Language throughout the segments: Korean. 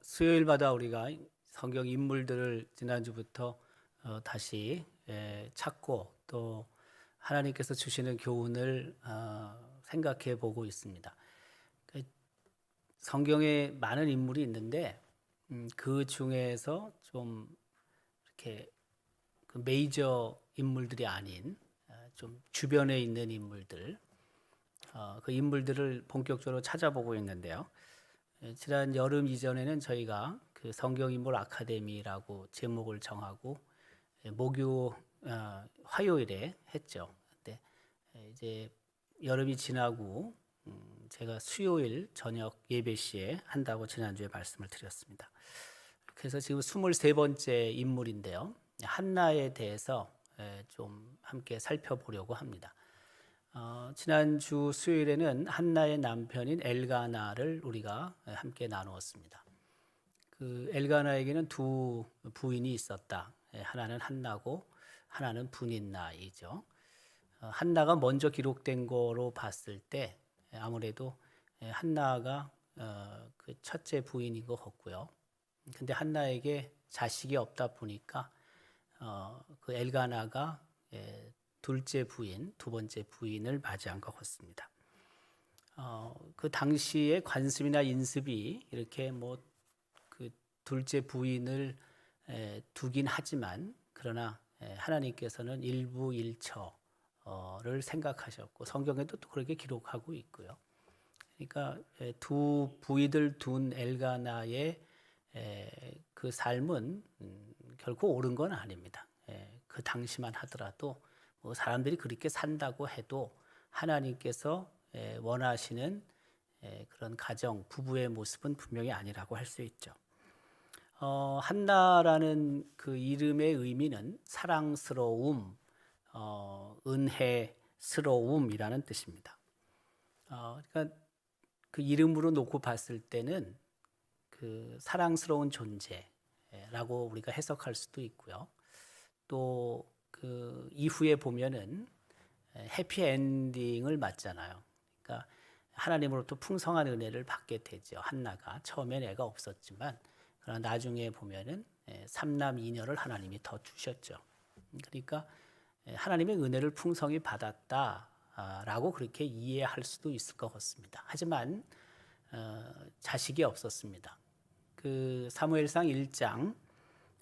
수요일마다 우리가 성경 인물들을 지난주부터 다시 찾고 또 하나님께서 주시는 교훈을 생각해 보고 있습니다. 그 성경에 많은 인물이 있는데 그 중에서 좀 이렇게 그 메이저 인물들이 아닌 좀 주변에 있는 인물들, 그 인물들을 본격적으로 찾아보고 있는데요. 지난 여름 이전에는 저희가 그 성경인물 아카데미라고 제목을 정하고 목요 화요일에 했죠. 근데 이제 여름이 지나고 제가 수요일 저녁 예배 시에 한다고 지난주에 말씀을 드렸습니다. 그래서 지금 23번째 인물인데요. 한나에 대해서 좀 함께 살펴보려고 합니다. 지난주 수요일에는 한나의 남편인 엘가나를 우리가 함께 나누었습니다. 그 엘가나에게는 두 부인이 있었다. 하나는 한나고 하나는 분인나이죠. 한나가 먼저 기록된 거로 봤을 때 아무래도 한나가 그 첫째 부인인 것 같고요. 근데 한나에게 자식이 없다 보니까 그 엘가나가 둘째 부인, 두 번째 부인을 맞이한 것 같습니다. 그 당시에 관습이나 인습이 이렇게 뭐 그 둘째 부인을 두긴 하지만 그러나 하나님께서는 일부일처를 생각하셨고 성경에도 또 그렇게 기록하고 있고요. 그러니까 두 부인을 둔 엘가나의 그 삶은 결코 옳은 건 아닙니다. 그 당시만 하더라도 뭐 사람들이 그렇게 산다고 해도 하나님께서 원하시는 그런 가정, 부부의 모습은 분명히 아니라고 할 수 있죠. 한나라는 그 이름의 의미는 사랑스러움, 은혜스러움이라는 뜻입니다. 그러니까 그 이름으로 놓고 봤을 때는 그 사랑스러운 존재라고 우리가 해석할 수도 있고요. 또 그 이후에 보면은 해피 엔딩을 맞잖아요. 그러니까 하나님으로부터 풍성한 은혜를 받게 되죠. 한나가 처음엔 애가 없었지만 그러나 나중에 보면은 삼남 이녀를 하나님이 더 주셨죠. 그러니까 하나님의 은혜를 풍성히 받았다라고 그렇게 이해할 수도 있을 것 같습니다. 하지만 자식이 없었습니다. 그 사무엘상 1장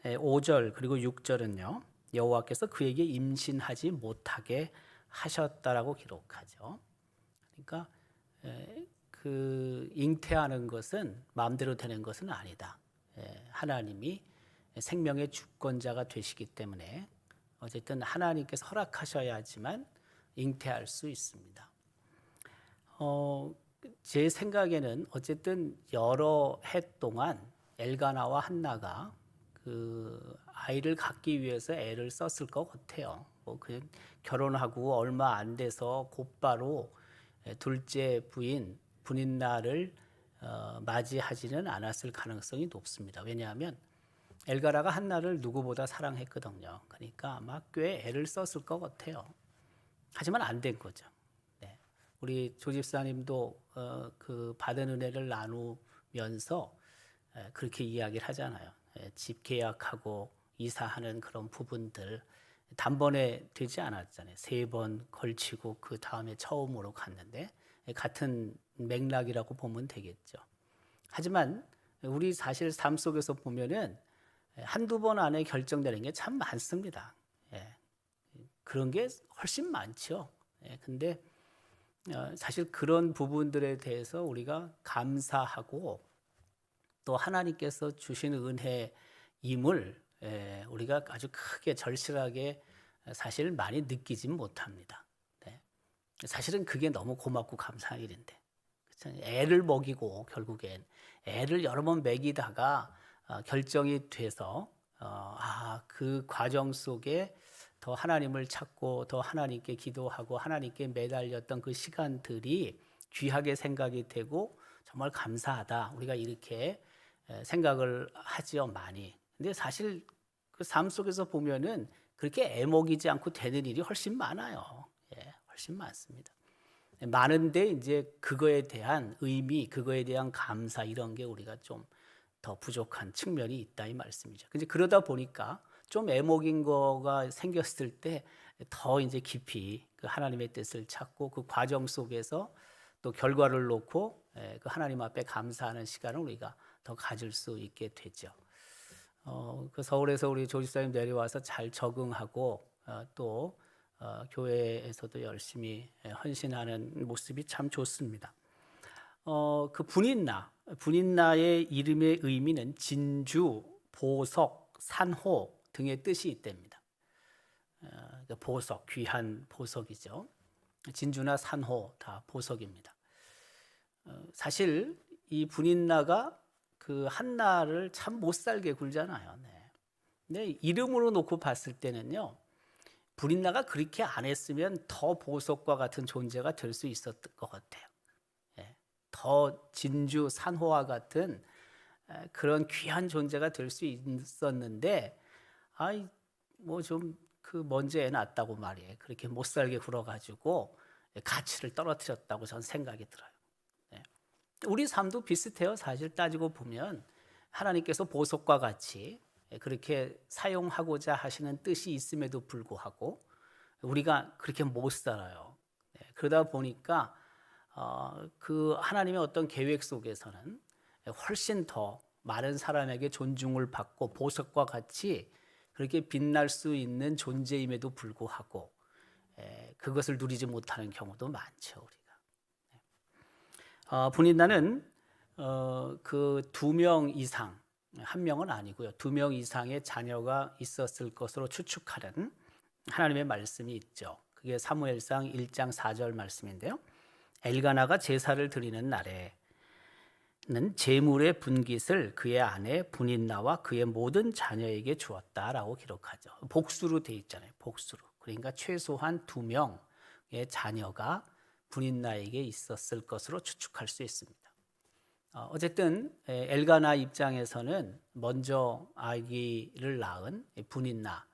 5절 그리고 6절은요. 여호와께서 그에게 임신하지 못하게 하셨다라고 기록하죠. 그러니까 그 잉태하는 것은 마음대로 되는 것은 아니다. 하나님이 생명의 주권자가 되시기 때문에 어쨌든 하나님께서 허락하셔야지만 잉태할 수 있습니다. 제 생각에는 어쨌든 여러 해 동안 엘가나와 한나가 그 아이를 갖기 위해서 애를 썼을 것 같아요. 뭐 그냥 결혼하고 얼마 안 돼서 곧바로 둘째 부인 분인나를 맞이하지는 않았을 가능성이 높습니다. 왜냐하면 엘가나가 한나를 누구보다 사랑했거든요. 그러니까 아마 꽤 애를 썼을 것 같아요. 하지만 안 된 거죠. 네. 우리 조 집사님도 그 받은 은혜를 나누면서 그렇게 이야기를 하잖아요. 집 계약하고 이사하는 그런 부분들 단번에 되지 않았잖아요. 3번 걸치고 그 다음에 처음으로 갔는데 같은 맥락이라고 보면 되겠죠. 하지만 우리 사실 삶 속에서 보면은 한두 번 안에 결정되는 게 참 많습니다. 그런 게 훨씬 많죠. 근데 사실 그런 부분들에 대해서 우리가 감사하고 또 하나님께서 주신 은혜임을 우리가 아주 크게 절실하게 사실 많이 느끼진 못합니다. 네. 사실은 그게 너무 고맙고 감사한 일인데 애를 먹이고 결국엔 애를 여러 번 먹이다가 결정이 돼서 그 과정 속에 더 하나님을 찾고 더 하나님께 기도하고 하나님께 매달렸던 그 시간들이 귀하게 생각이 되고 정말 감사하다. 우리가 이렇게 생각을 하지요, 많이. 근데 사실 그 삶 속에서 보면은 그렇게 애먹이지 않고 되는 일이 훨씬 많아요. 훨씬 많습니다. 많은데 이제 그거에 대한 의미, 그거에 대한 감사 이런 게 우리가 좀 더 부족한 측면이 있다 이 말씀이죠. 근데 그러다 보니까 좀 애목인 거가 생겼을 때 더 이제 깊이 그 하나님의 뜻을 찾고 그 과정 속에서 또 결과를 놓고 그 하나님 앞에 감사하는 시간을 우리가 더 가질 수 있게 되죠. 그 서울에서 우리 조집사님 내려와서 잘 적응하고 또 교회에서도 열심히 헌신하는 모습이 참 좋습니다. 그 분인나의 이름의 의미는 진주, 보석, 산호 등의 뜻이 있답니다. 보석, 귀한 보석이죠. 진주나 산호 다 보석입니다. 사실 이 분인나가 그 한나를 참 못 살게 굴잖아요. 네. 근데 이름으로 놓고 봤을 때는요, 분인나가 그렇게 안 했으면 더 보석과 같은 존재가 될 수 있었을 것 같아요. 예. 더 진주, 산호와 같은 그런 귀한 존재가 될 수 있었는데, 아이 뭐 좀 그 먼저 애 낳았다고 말이에요. 그렇게 못 살게 굴어가지고 가치를 떨어뜨렸다고 저는 생각이 들어요. 네. 우리 삶도 비슷해요. 사실 따지고 보면 하나님께서 보석과 같이 그렇게 사용하고자 하시는 뜻이 있음에도 불구하고 우리가 그렇게 못 살아요. 그러다 보니까 그 하나님의 어떤 계획 속에서는 훨씬 더 많은 사람에게 존중을 받고 보석과 같이 그렇게 빛날 수 있는 존재임에도 불구하고 그것을 누리지 못하는 경우도 많죠. 우리가 분인나는 그 2명 이상, 한 명은 아니고요, 2명 이상의 자녀가 있었을 것으로 추측하는 하나님의 말씀이 있죠. 그게 사무엘상 1장 4절 말씀인데요. 엘가나가 제사를 드리는 날에는 제물의 분깃을 그의 아내 분인나와 그의 모든 자녀에게 주었다라고 기록하죠. 복수로 돼 있잖아요. 복수로. 그러니까 최소한 2명의 자녀가 분인나에게 있었을 것으로 추측할 수 있습니다. 어쨌든 엘가나 입장에서는 먼저 아기를 낳은 분인나가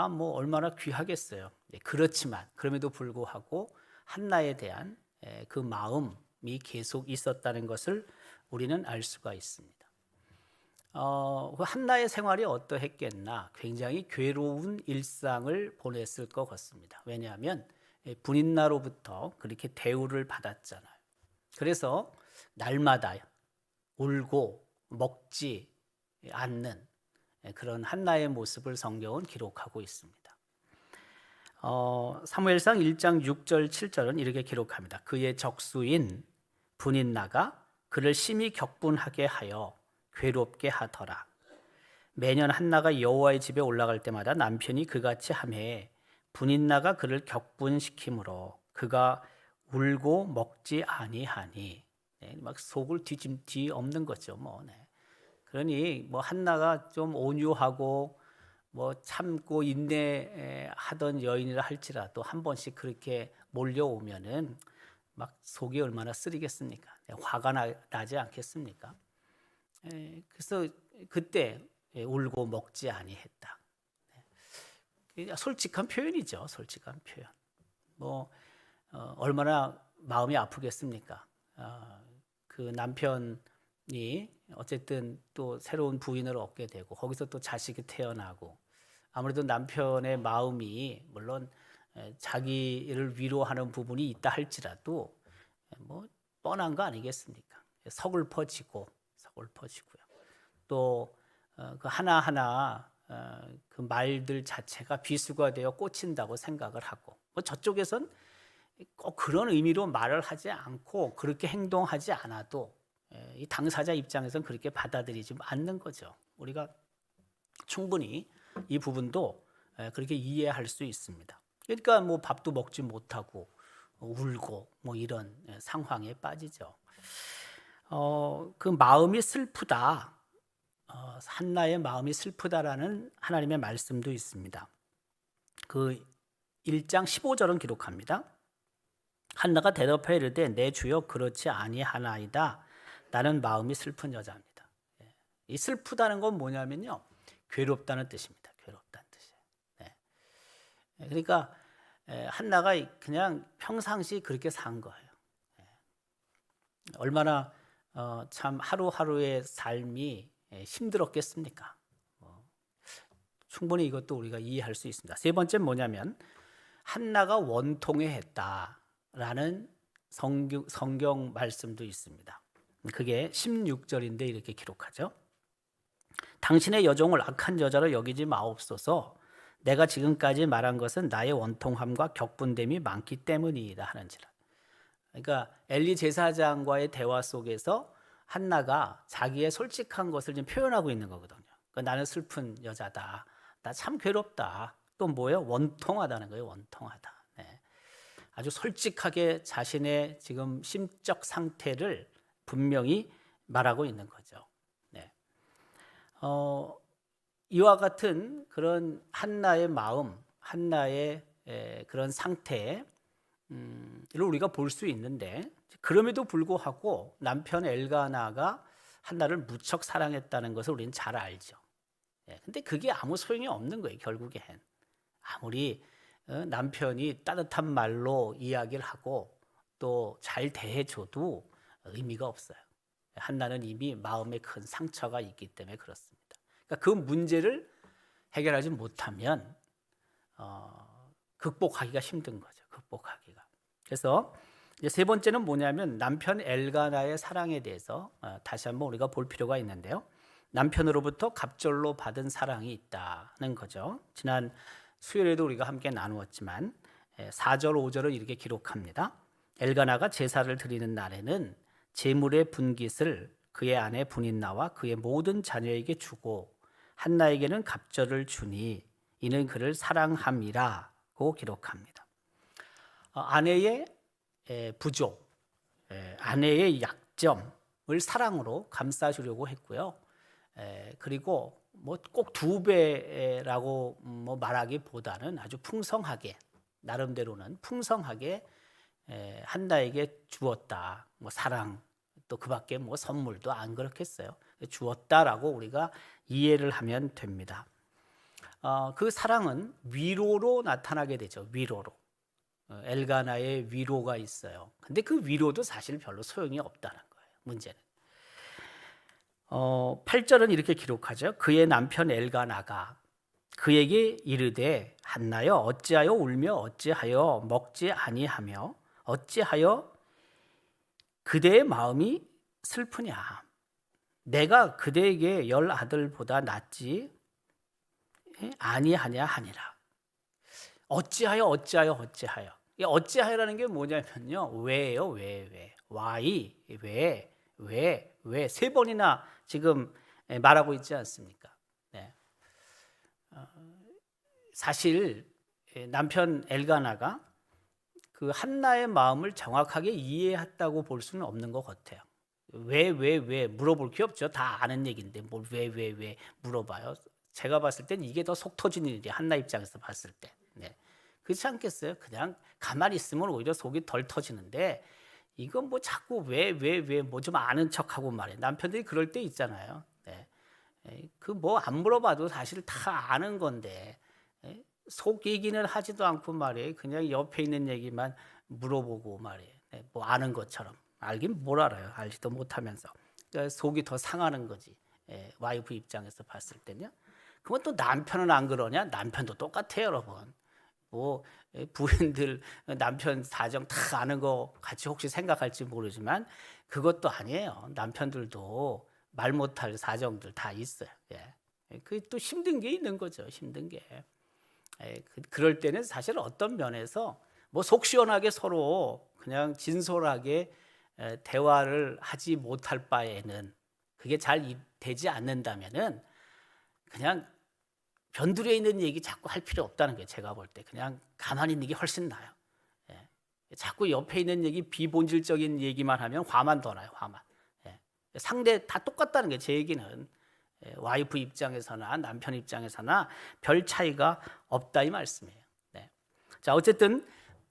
뭐 얼마나 귀하겠어요. 그렇지만 그럼에도 불구하고 한나에 대한 그 마음이 계속 있었다는 것을 우리는 알 수가 있습니다. 그 한나의 생활이 어떠했겠나? 굉장히 괴로운 일상을 보냈을 것 같습니다. 왜냐하면 분인나로부터 그렇게 대우를 받았잖아요. 그래서 날마다 울고 먹지 않는 그런 한나의 모습을 성경은 기록하고 있습니다. 사무엘상 1장 6절 7절은 이렇게 기록합니다. 그의 적수인 분인나가 그를 심히 격분하게 하여 괴롭게 하더라. 매년 한나가 여호와의 집에 올라갈 때마다 남편이 그같이 하매 분인나가 그를 격분시키므로 그가 울고 먹지 아니하니. 막 속을 뒤엎는 거죠. 뭐. 그러니 뭐 한나가 좀 온유하고 뭐 참고 인내하던 여인이라 할지라도 한 번씩 그렇게 몰려오면은 막 속이 얼마나 쓰리겠습니까? 화가 나지 않겠습니까? 그래서 그때 울고 먹지 아니했다. 솔직한 표현이죠. 솔직한 표현. 뭐 얼마나 마음이 아프겠습니까? 그 남편이 어쨌든 또 새로운 부인을 얻게 되고 거기서 또 자식이 태어나고 아무래도 남편의 마음이 물론 자기를 위로하는 부분이 있다 할지라도 뭐 뻔한 거 아니겠습니까? 서글퍼지고요. 또 그 하나하나 그 말들 자체가 비수가 되어 꽂힌다고 생각을 하고 뭐 저쪽에선 꼭 그런 의미로 말을 하지 않고 그렇게 행동하지 않아도 이 당사자 입장에서는 그렇게 받아들이지 않는 거죠. 우리가 충분히 이 부분도 그렇게 이해할 수 있습니다. 그러니까 뭐 밥도 먹지 못하고 울고 뭐 이런 상황에 빠지죠. 그 마음이 슬프다. 한나의 마음이 슬프다라는 하나님의 말씀도 있습니다. 그 1장 15절은 기록합니다. 한나가 대답하여 이르되 내 주여 그렇지 아니하나이다. 나는 마음이 슬픈 여자입니다. 이 슬프다는 건 뭐냐면요, 괴롭다는 뜻입니다. 괴롭다는 뜻이에요. 그러니까 한나가 그냥 평상시 그렇게 산 거예요. 얼마나 참 하루하루의 삶이 힘들었겠습니까? 충분히 이것도 우리가 이해할 수 있습니다. 세 번째 뭐냐면 한나가 원통해했다라는 성경 말씀도 있습니다. 그게 16절인데 이렇게 기록하죠. 당신의 여종을 악한 여자로 여기지 마옵소서. 내가 지금까지 말한 것은 나의 원통함과 격분됨이 많기 때문이다 하는지라. 그러니까 엘리 제사장과의 대화 속에서 한나가 자기의 솔직한 것을 지금 표현하고 있는 거거든요. 그러니까 나는 슬픈 여자다. 나 참 괴롭다. 또 뭐예요? 원통하다는 거예요. 원통하다. 네. 아주 솔직하게 자신의 지금 심적 상태를 분명히 말하고 있는 거죠. 네. 이와 같은 그런 한나의 마음, 한나의 그런 상태를 우리가 볼 수 있는데, 그럼에도 불구하고 남편 엘가나가 한나를 무척 사랑했다는 것을 우리는 잘 알죠. 근데 그게 아무 소용이 없는 거예요. 결국엔 아무리 남편이 따뜻한 말로 이야기를 하고 또 잘 대해줘도 의미가 없어요. 한나는 이미 마음에 큰 상처가 있기 때문에 그렇습니다. 그러니까 그 문제를 해결하지 못하면 극복하기가 힘든 거죠. 극복하기가. 그래서 이제 세 번째는 뭐냐면 남편 엘가나의 사랑에 대해서 다시 한번 우리가 볼 필요가 있는데요. 남편으로부터 갑절로 받은 사랑이 있다는 거죠. 지난 수요일에도 우리가 함께 나누었지만 4절 5절은 이렇게 기록합니다. 엘가나가 제사를 드리는 날에는 제물의 분깃을 그의 아내 분인나와 그의 모든 자녀에게 주고 한나에게는 갑절을 주니 이는 그를 사랑함이라고 기록합니다. 아내의 부족, 아내의 약점을 사랑으로 감싸주려고 했고요. 그리고 뭐 꼭 2배라고 뭐 말하기보다는 아주 풍성하게, 나름대로는 풍성하게 한나에게 주었다. 뭐 사랑, 또 그밖에 뭐 선물도 안 그렇겠어요. 주었다라고 우리가 이해를 하면 됩니다. 그 사랑은 위로로 나타나게 되죠. 위로로. 엘가나의 위로가 있어요. 근데 그 위로도 사실 별로 소용이 없다는 거예요. 문제는. 8절은 이렇게 기록하죠. 그의 남편 엘가나가 그에게 이르되 한나여 어찌하여 울며 어찌하여 먹지 아니하며 어찌하여 그대의 마음이 슬프냐. 내가 그대에게 10 아들보다 낫지 아니하냐 하니라. 어찌하여 어찌하여 어찌하여. 이 어찌하여라는 게 뭐냐면요. 왜예요. 왜. why, 왜 3번이나 지금 말하고 있지 않습니까? 네. 사실 남편 엘가나가 그 한나의 마음을 정확하게 이해했다고 볼 수는 없는 것 같아요. 왜 물어볼 게 없죠. 다 아는 얘기인데 뭘 왜 물어봐요. 제가 봤을 땐 이게 더 속 터지는 일이에요. 한나 입장에서 봤을 때. 네. 그렇지 않겠어요? 그냥 가만히 있으면 오히려 속이 덜 터지는데 이건 뭐 자꾸 왜 뭐 좀 아는 척하고 말해. 남편들이 그럴 때 있잖아요. 네. 그 뭐 안 물어봐도 사실 다 아는 건데 속 얘기는 하지도 않고 말이에요. 그냥 옆에 있는 얘기만 물어보고 말이에요. 뭐 아는 것처럼. 알긴 뭘 알아요. 알지도 못하면서. 그러니까 속이 더 상하는 거지. 와이프 입장에서 봤을 때는요. 그건 또 남편은 안 그러냐? 남편도 똑같아요, 여러분. 뭐 부인들 남편 사정 다 아는 거 같이 혹시 생각할지 모르지만 그것도 아니에요. 남편들도 말 못할 사정들 다 있어요. 그게 또 힘든 게 있는 거죠. 힘든 게. 그럴 때는 사실 어떤 면에서 뭐 속 시원하게 서로 그냥 진솔하게 대화를 하지 못할 바에는 그게 잘 되지 않는다면은 그냥 변두리에 있는 얘기 자꾸 할 필요 없다는 거예요. 제가 볼 때 그냥 가만히 있는 게 훨씬 나아요. 자꾸 옆에 있는 얘기 비본질적인 얘기만 하면 화만 더 나요. 화만. 상대 다 똑같다는 게 제 얘기는 와이프 입장에서나 남편 입장에서나 별 차이가 없다 이 말씀이에요. 자 어쨌든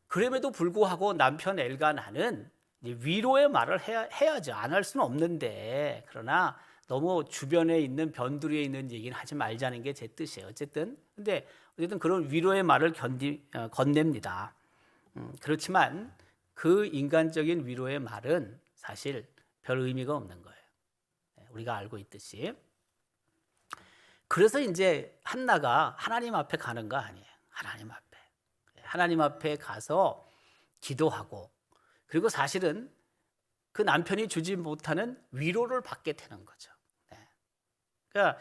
그럼에도 불구하고 남편 엘가나는 위로의 말을 해야죠. 안 할 수는 없는데 그러나 너무 주변에 있는 변두리에 있는 얘기는 하지 말자는 게 제 뜻이에요. 어쨌든 그런 위로의 말을 건넵니다. 그렇지만 그 인간적인 위로의 말은 사실 별 의미가 없는 거예요. 우리가 알고 있듯이. 그래서 이제 한나가 하나님 앞에 가는 거 아니에요. 하나님 앞에 가서 기도하고, 그리고 사실은 그 남편이 주지 못하는 위로를 받게 되는 거죠. 그러니까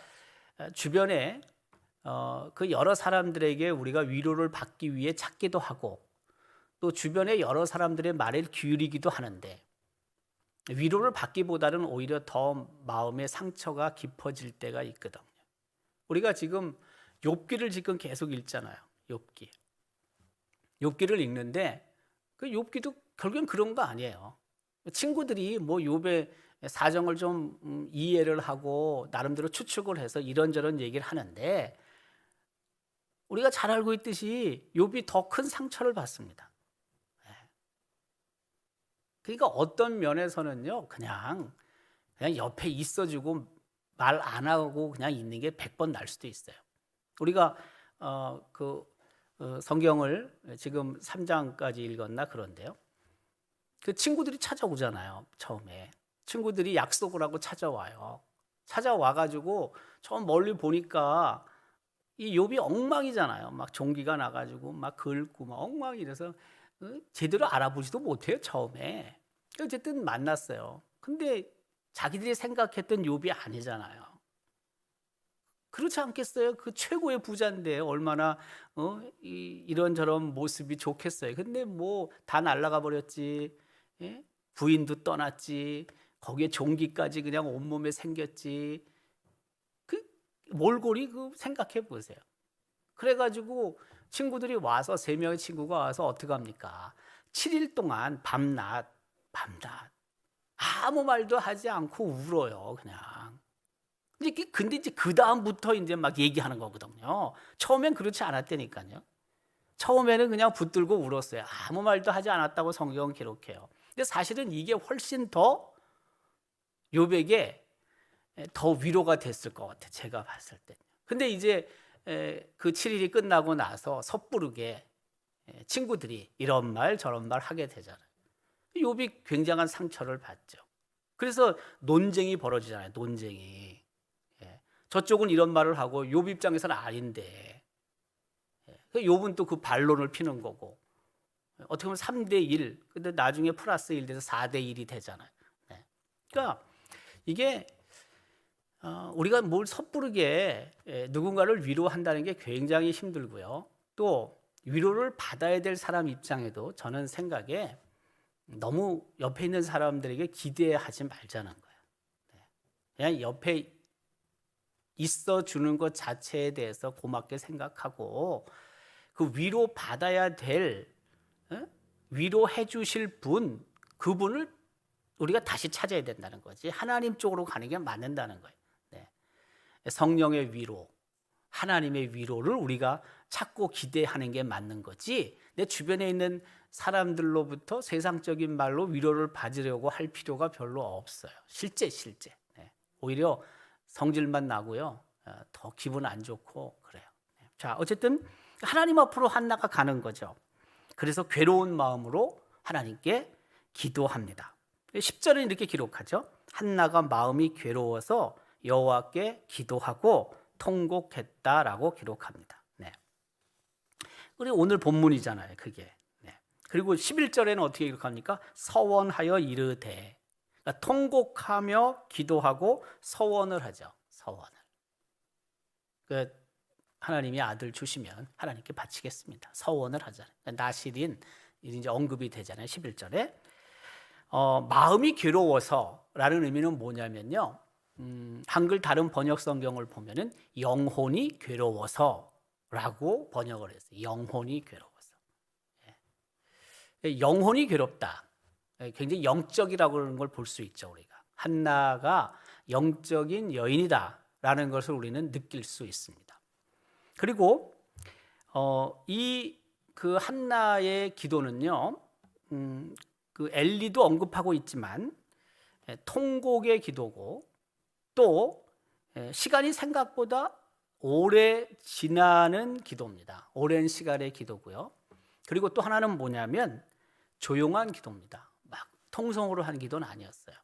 주변에 그 여러 사람들에게 우리가 위로를 받기 위해 찾기도 하고, 또 주변의 여러 사람들의 말을 기울이기도 하는데, 위로를 받기보다는 오히려 더 마음의 상처가 깊어질 때가 있거든요. 우리가 지금 욥기를 지금 계속 읽잖아요. 욥기를 읽는데 그 욥기도 결국엔 그런 거 아니에요. 친구들이 뭐 욥의 사정을 좀 이해를 하고 나름대로 추측을 해서 이런저런 얘기를 하는데, 우리가 잘 알고 있듯이 욥이 더 큰 상처를 받습니다. 그러니까 어떤 면에서는요, 그냥 옆에 있어주고 말 안 하고 그냥 있는 게 100번 날 수도 있어요. 우리가 성경을 지금 3장까지 읽었나 그런데요. 그 친구들이 찾아오잖아요. 처음에 친구들이 약속을 하고 찾아와요. 찾아와가지고 저 멀리 보니까 이 욥이 엉망이잖아요. 막 종기가 나가지고 막 긁고 막 엉망이라서 제대로 알아보지도 못해요. 처음에. 어쨌든 만났어요. 근데 자기들이 생각했던 욥이 아니잖아요. 그렇지 않겠어요? 그 최고의 부자인데 얼마나 이런저런 모습이 좋겠어요. 근데 뭐 다 날아가 버렸지. 예? 부인도 떠났지. 거기에 종기까지 그냥 온몸에 생겼지. 그 몰골이 그 생각해 보세요. 그래가지고 친구들이 와서 3명의 친구가 와서 어떻게 합니까? 7일 동안 밤낮 아무 말도 하지 않고 울어요, 그냥. 근데 이제 그 다음부터 이제 막 얘기하는 거거든요. 처음엔 그렇지 않았다니까요. 처음에는 그냥 붙들고 울었어요. 아무 말도 하지 않았다고 성경은 기록해요. 근데 사실은 이게 훨씬 더 욥에게 더 위로가 됐을 것 같아요. 제가 봤을 때. 근데 이제 그 7일이 끝나고 나서 섣부르게 친구들이 이런 말 저런 말 하게 되잖아요. 욥이 굉장한 상처를 받죠. 그래서 논쟁이 벌어지잖아요. 논쟁이. 저쪽은 이런 말을 하고 욥 입장에서는 아닌데, 욥은 또 그 반론을 피는 거고, 어떻게 보면 3대1, 근데 나중에 플러스 1 돼서 4대1이 되잖아요. 그러니까 이게 우리가 뭘 섣부르게 누군가를 위로한다는 게 굉장히 힘들고요. 또 위로를 받아야 될 사람 입장에도 저는 생각에 너무 옆에 있는 사람들에게 기대하지 말자는 거예요. 그냥 옆에 있어 주는 것 자체에 대해서 고맙게 생각하고, 그 위로 받아야 될, 위로해 주실 분, 그분을 우리가 다시 찾아야 된다는 거지. 하나님 쪽으로 가는 게 맞는다는 거예요. 성령의 위로, 하나님의 위로를 우리가 찾고 기대하는 게 맞는 거지, 내 주변에 있는 사람들로부터 세상적인 말로 위로를 받으려고 할 필요가 별로 없어요. 실제. 오히려 성질만 나고요. 더 기분 안 좋고 그래요. 자, 어쨌든 하나님 앞으로 한나가 가는 거죠. 그래서 괴로운 마음으로 하나님께 기도합니다. 10절은 이렇게 기록하죠. 한나가 마음이 괴로워서 여호와께 기도하고 통곡했다라고 기록합니다. 그리고 오늘 본문이잖아요, 그게. 그리고 11절에는 어떻게 기록합니까? 서원하여 이르되. 그러니까 통곡하며 기도하고 서원을 하죠. 서원을. 하나님이 아들 주시면 하나님께 바치겠습니다. 서원을 하잖아요. 나실인 이제 언급이 되잖아요. 11절에. 마음이 괴로워서라는 의미는 뭐냐면요. 한글 다른 번역 성경을 보면은 영혼이 괴로워서라고 번역을 했어요. 영혼이 괴로워서. 영혼이 괴롭다. 굉장히 영적이라고 그러는 걸 볼 수 있죠, 우리가. 한나가 영적인 여인이다라는 것을 우리는 느낄 수 있습니다. 그리고 이 그 한나의 기도는요, 그 엘리도 언급하고 있지만 통곡의 기도고, 또 시간이 생각보다 오래 지나는 기도입니다. 오랜 시간의 기도고요. 그리고 또 하나는 뭐냐면 조용한 기도입니다. 막 통성으로 하는 기도는 아니었어요.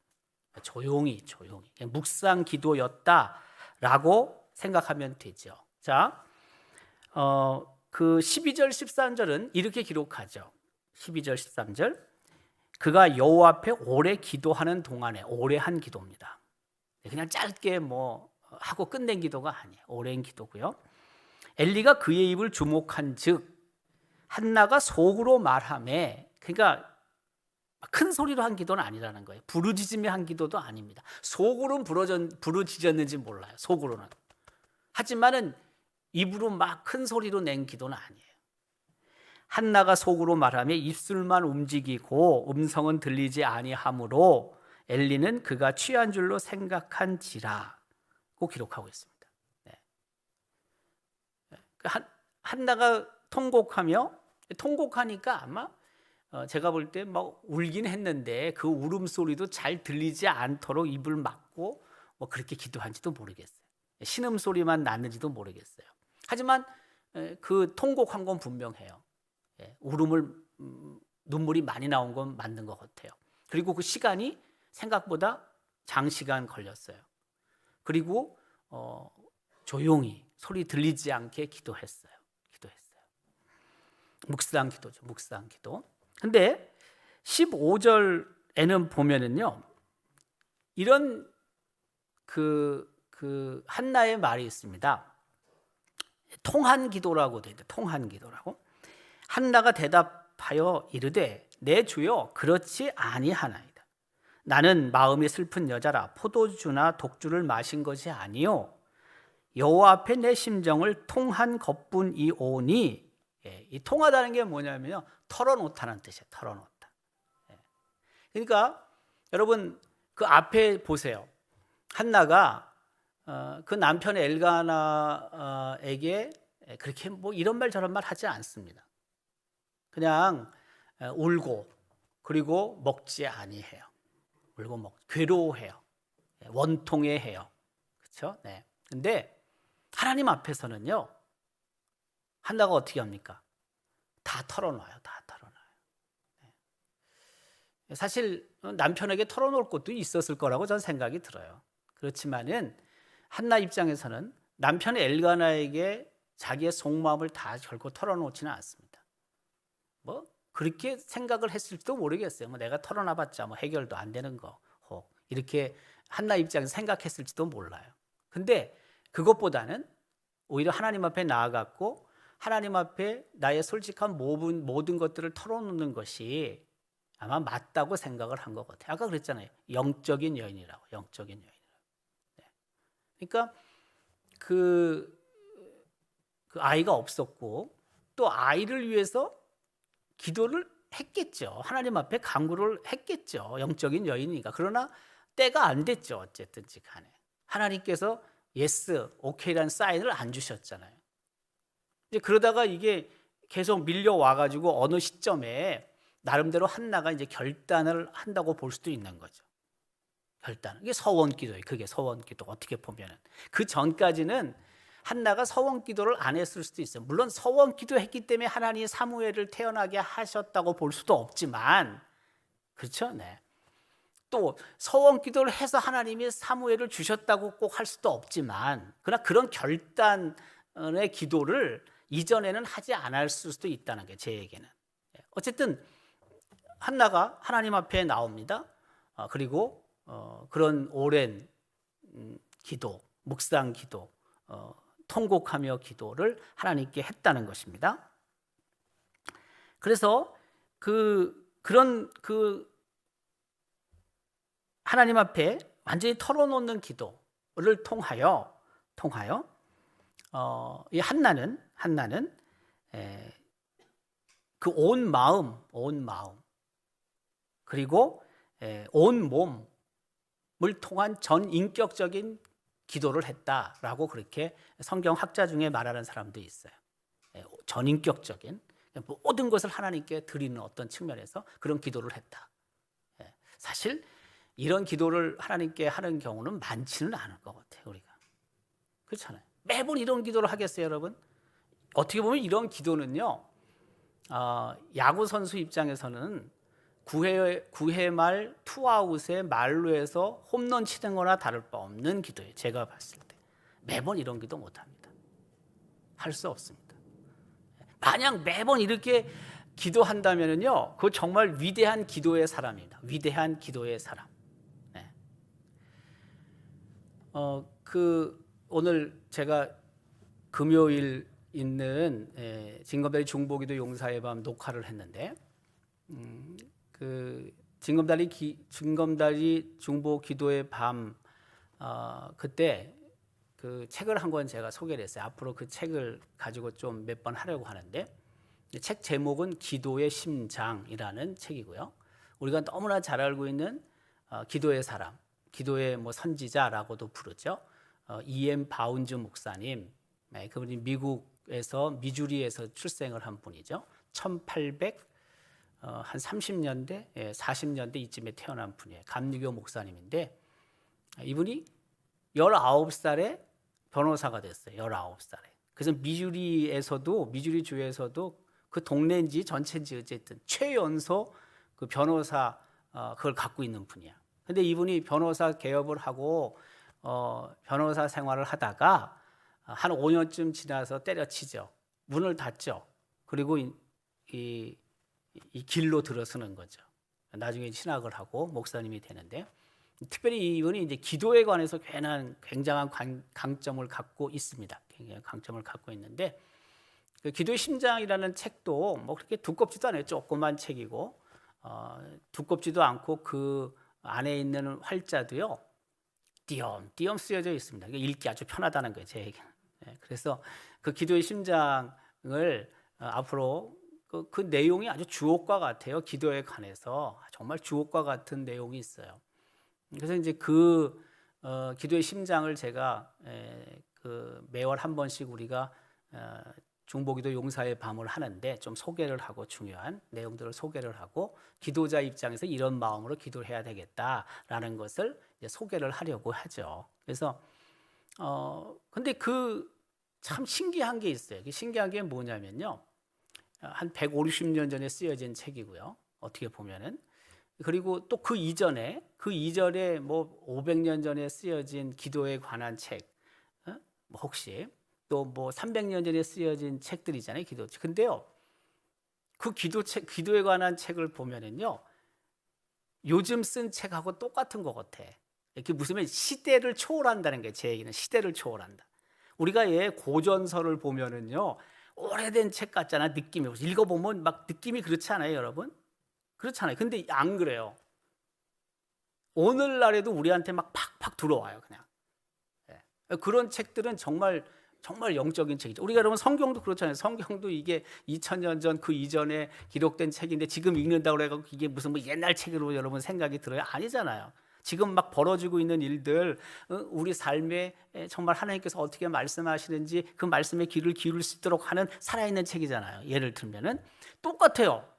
조용히 그냥 묵상 기도였다라고 생각하면 되죠. 자, 그 12절 13절은 이렇게 기록하죠. 12절 13절 그가 여호와 앞에 오래 기도하는 동안에, 오래 한 기도입니다. 그냥 짧게 뭐 하고 끝낸 기도가 아니에요. 오랜 기도고요. 엘리가 그의 입을 주목한즉 한나가 속으로 말하매, 그러니까 큰 소리로 한 기도는 아니라는 거예요. 부르짖으며 한 기도도 아닙니다. 속으로는 부르짖었는지 몰라요. 속으로는. 하지만은 입으로 막 큰 소리로 낸 기도는 아니에요. 한나가 속으로 말하며 입술만 움직이고 음성은 들리지 아니하므로 엘리는 그가 취한 줄로 생각한지라고 기록하고 있습니다. 네. 한나가 통곡하니까 아마 제가 볼 때 막 울긴 했는데 그 울음소리도 잘 들리지 않도록 입을 막고 뭐 그렇게 기도한지도 모르겠어요. 신음소리만 났는지도 모르겠어요. 하지만 그 통곡한 건 분명해요. 눈물이 많이 나온 건 맞는 것 같아요. 그리고 그 시간이 생각보다 장시간 걸렸어요. 그리고 조용히 소리 들리지 않게 기도했어요. 묵상 기도죠. 묵상 기도. 근데 15절에는 보면은요, 이런 그 한나의 말이 있습니다. 통한 기도라고 되어 있는데, 통한 기도라고. 한나가 대답하여 이르되 내 주여 그렇지 아니하나이다. 나는 마음이 슬픈 여자라 포도주나 독주를 마신 것이 아니요 여호와 앞에 내 심정을 통한 것뿐이오니. 이 통하다는 게 뭐냐면요, 털어놓다는 뜻이에요. 털어놓다. 그러니까 여러분 그 앞에 보세요. 한나가 그 남편 엘가나에게 그렇게 뭐 이런 말 저런 말 하지 않습니다. 그냥 울고 그리고 먹지 아니해요. 울고 괴로워해요. 원통해해요. 그렇죠? 네. 근데 하나님 앞에서는요, 한나가 어떻게 합니까? 다 털어놔요. 네. 사실 남편에게 털어놓을 것도 있었을 거라고 저는 생각이 들어요. 그렇지만은 한나 입장에서는 남편 엘가나에게 자기의 속마음을 다 결코 털어놓지는 않습니다. 뭐 그렇게 생각을 했을지도 모르겠어요. 뭐 내가 털어놔봤자 뭐 해결도 안 되는 거, 이렇게 한나 입장에서 생각했을지도 몰라요. 근데 그것보다는 오히려 하나님 앞에 나아갔고 하나님 앞에 나의 솔직한 모든 것들을 털어놓는 것이 아마 맞다고 생각을 한 것 같아요. 아까 그랬잖아요. 영적인 여인이라고. 네. 그러니까 그 아이가 없었고 또 아이를 위해서 기도를 했겠죠. 하나님 앞에 간구를 했겠죠. 영적인 여인이니까. 그러나 때가 안 됐죠. 어쨌든지 간에. 하나님께서 예스, 오케이라는 사인을 안 주셨잖아요. 이제 그러다가 이게 계속 밀려와가지고 어느 시점에 나름대로 한나가 이제 결단을 한다고 볼 수도 있는 거죠. 결단. 이게 서원기도예요. 그게 서원기도. 어떻게 보면은 그 전까지는 한나가 서원기도를 안 했을 수도 있어요. 물론 서원기도했기 때문에 하나님이 사무엘을 태어나게 하셨다고 볼 수도 없지만, 그렇죠? 네. 또 서원기도를 해서 하나님이 사무엘을 주셨다고 꼭 할 수도 없지만, 그러나 그런 결단의 기도를 이전에는 하지 않았을 수도 있다는 게 제 얘기는. 어쨌든 한나가 하나님 앞에 나옵니다. 그리고 그런 오랜 기도, 묵상 기도, 통곡하며 기도를 하나님께 했다는 것입니다. 그래서 그런 하나님 앞에 완전히 털어놓는 기도를 통하여 이 한나는 그 온 마음 그리고 온 몸을 통한 전인격적인 기도를 했다라고 그렇게 성경 학자 중에 말하는 사람도 있어요. 전인격적인 모든 것을 하나님께 드리는 어떤 측면에서 그런 기도를 했다. 사실 이런 기도를 하나님께 하는 경우는 많지는 않을 것 같아요. 우리가 그렇잖아요. 매번 이런 기도를 하겠어요, 여러분? 어떻게 보면 이런 기도는요, 야구 선수 입장에서는 9회 말 투아웃에 말루에서 홈런 치는 거나 다를 바 없는 기도예요. 제가 봤을 때 매번 이런 기도 못합니다. 할 수 없습니다. 만약 매번 이렇게 기도한다면요, 그거 정말 위대한 기도의 사람입니다. 위대한 기도의 사람. 네. 오늘 제가 금요일 있는 징검다리 중보기도 용사의 밤 녹화를 했는데, 그 징검다리 중보기도의 밤 그때 그 책을 한 권 제가 소개를 했어요. 앞으로 그 책을 가지고 좀 몇 번 하려고 하는데, 책 제목은 기도의 심장이라는 책이고요. 우리가 너무나 잘 알고 있는 기도의 사람, 기도의 뭐 선지자라고도 부르죠. E.M. 바운즈 목사님, 그분이 미국에서 미주리에서 출생을 한 분이죠. 1800한 30년대, 40년대 이쯤에 태어난 분이에요. 감리교 목사님인데, 이분이 19살에 변호사가 됐어요. 19살에. 그래서 미주리 주에서도 그 동네인지 전체인지 어쨌든 최연소 그 변호사 그걸 갖고 있는 분이야. 근데 이분이 변호사 개업을 하고 변호사 생활을 하다가 한 5년쯤 지나서 때려치죠. 문을 닫죠. 그리고 이 길로 들어서는 거죠. 나중에 신학을 하고 목사님이 되는데, 특별히 이분이 이제 기도에 관해서 굉장한 강점을 갖고 있습니다. 굉장히 강점을 갖고 있는데, 그 기도의 심장이라는 책도 뭐 그렇게 두껍지도 않아요. 조그만 책이고 두껍지도 않고 그 안에 있는 활자도요 띄엄띄엄 쓰여져 있습니다. 읽기 아주 편하다는 거예요, 제 얘기는. 그래서 그 기도의 심장을 앞으로 그 내용이 아주 주옥과 같아요. 기도에 관해서 정말 주옥과 같은 내용이 있어요. 그래서 이제 그 기도의 심장을 제가 그 매월 한 번씩 우리가 중보기도 용사의 밤을 하는데 좀 소개를 하고 중요한 내용들을 소개를 하고 기도자 입장에서 이런 마음으로 기도해야 되겠다라는 것을 이제 소개를 하려고 하죠. 그래서 근데 그 참 신기한 게 있어요. 신기한 게 뭐냐면요, 한 150년 전에 쓰여진 책이고요. 어떻게 보면은. 그리고 또 그 이전에 뭐 500년 전에 쓰여진 기도에 관한 책, 뭐 혹시 또 뭐 300년 전에 쓰여진 책들이잖아요, 기도책. 근데요, 그 기도에 관한 책을 보면은요, 요즘 쓴 책하고 똑같은 것 같아. 이렇게 무슨 시대를 초월한다는 게 제 얘기는 시대를 초월한다. 우리가 고전서를 보면은요, 오래된 책 같잖아, 느낌이. 읽어보면 막 느낌이 그렇지 않아요, 여러분? 그렇잖아요. 근데 안 그래요. 오늘날에도 우리한테 막 팍팍 들어와요, 그냥. 그런 책들은 정말 영적인 책이죠. 우리가 여러분 성경도 그렇잖아요. 성경도 이게 2000년 전 그 이전에 기록된 책인데 지금 읽는다고 해서 이게 무슨 뭐 옛날 책으로 여러분 생각이 들어요? 아니잖아요. 지금 막 벌어지고 있는 일들, 우리 삶에 정말 하나님께서 어떻게 말씀하시는지 그 말씀에 귀를 기울일 수 있도록 하는 살아있는 책이잖아요. 예를 들면은 똑같아요.